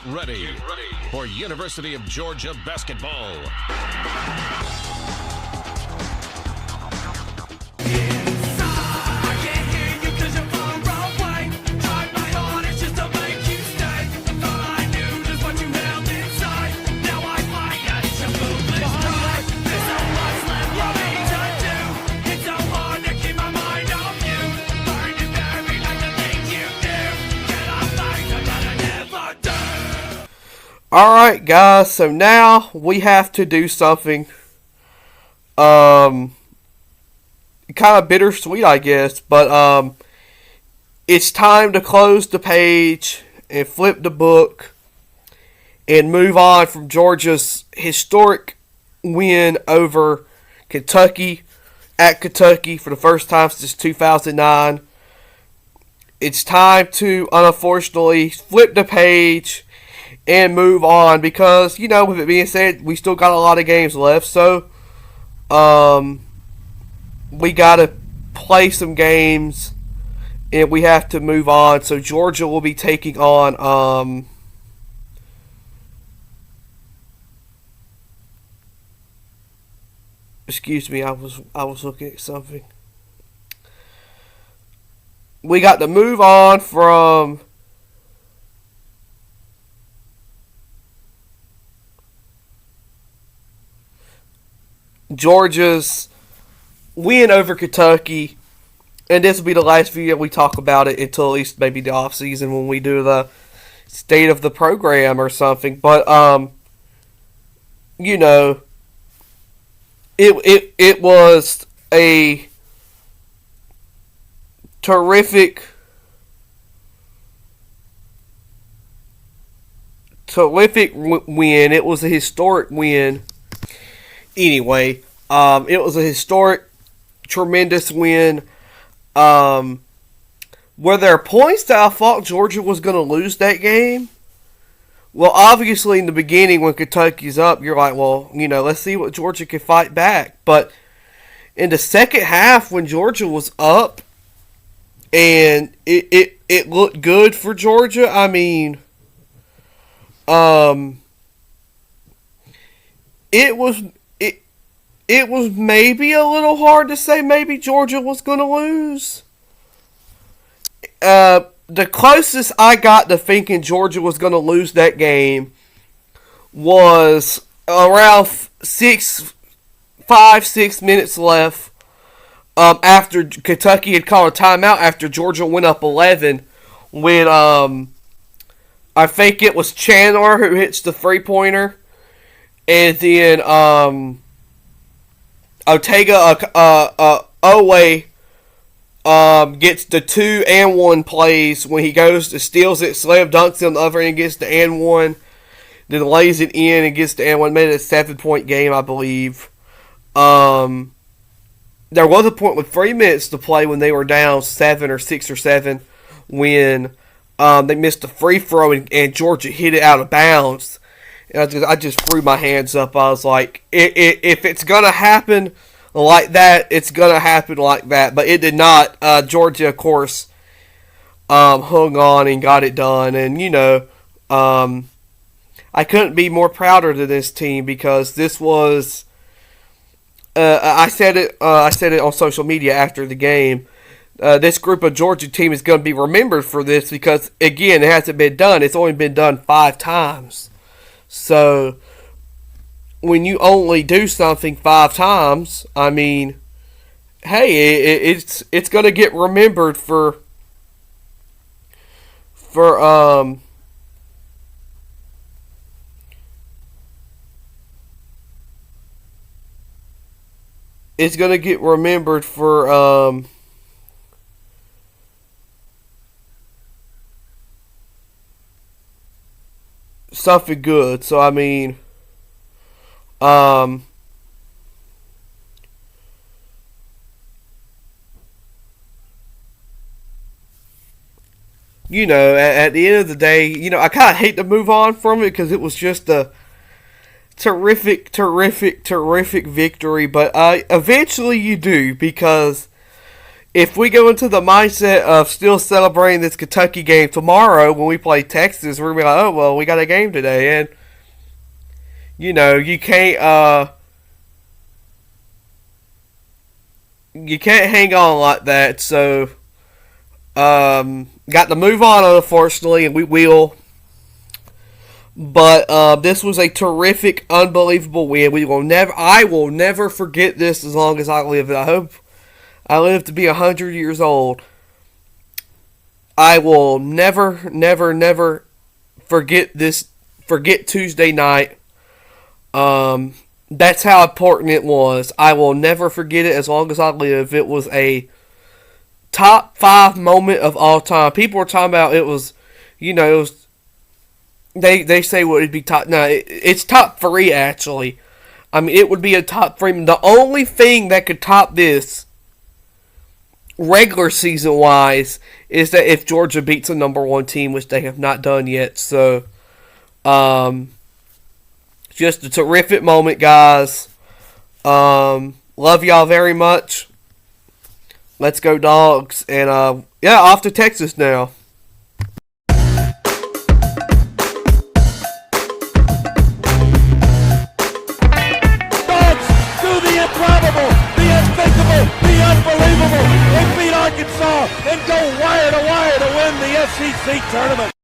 ready for University of Georgia basketball. Alright guys, so now we have to do something kind of bittersweet, I guess, but it's time to close the page and flip the book and move on from Georgia's historic win over Kentucky at Kentucky for the first time since 2009. It's time to, unfortunately, flip the page and move on because, you know, with it being said, we still got a lot of games left. So, we got to play some games and we have to move on. So, Georgia will be taking on, excuse me, I was looking at something. We got to move on from Georgia's win over Kentucky, and this will be the last video we talk about it until at least maybe the off season when we do the state of the program or something. But you know, it was a terrific win. It was a historic win. Anyway, it was a historic, tremendous win. Were there points that I thought Georgia was going to lose that game? Well, obviously in the beginning when Kentucky's up, you're like, well, you know, let's see what Georgia can fight back. But in the second half when Georgia was up and it looked good for Georgia, I mean, it was maybe a little hard to say maybe Georgia was going to lose. The closest I got to thinking Georgia was going to lose that game was around 6 minutes left after Kentucky had called a timeout after Georgia went up 11 when I think it was Chandler who hits the three-pointer and then Owe gets the 2 and 1 plays when he goes to steals it, slam dunks it on the other end, gets the and 1, then lays it in and gets the and 1. Made it a 7-point game, I believe. There was a point with 3 minutes to play when they were down 7 or 6 or 7 when they missed a free throw and Georgia hit it out of bounds. And I just threw my hands up. I was like, if it's going to happen like that, it's going to happen like that. But it did not. Georgia, of course, hung on and got it done. And, you know, I couldn't be more prouder to this team because this was, I said it on social media after the game. This group of Georgia team is going to be remembered for this because, again, it hasn't been done. It's only been done 5 times. So, when you only do something 5 times, I mean, hey, it's going to get remembered for it's going to get remembered for something good. So I mean, you know, at the end of the day, you know, I kind of hate to move on from it because it was just a terrific victory. But eventually you do because if we go into the mindset of still celebrating this Kentucky game tomorrow when we play Texas, we're going to be like, oh, well, we got a game today. And, you know, you can't hang on like that. So, got to move on, unfortunately, and we will. But this was a terrific, unbelievable win. I will never forget this as long as I live. I hope I live to be 100 years old. I will never, never, never forget this. Forget Tuesday night. That's how important it was. I will never forget it as long as I live. It was a top 5 moment of all time. People were talking about it was, you know, it was. They say what it'd be top. No, it's top 3 actually. I mean, it would be a top 3. The only thing that could top this, regular season wise, is that if Georgia beats a number 1 team, which they have not done yet. So, just a terrific moment, guys. Love y'all very much. Let's go, Dogs, and yeah, off to Texas now. The unthinkable, the unbelievable. They beat Arkansas and go wire to win the SEC tournament.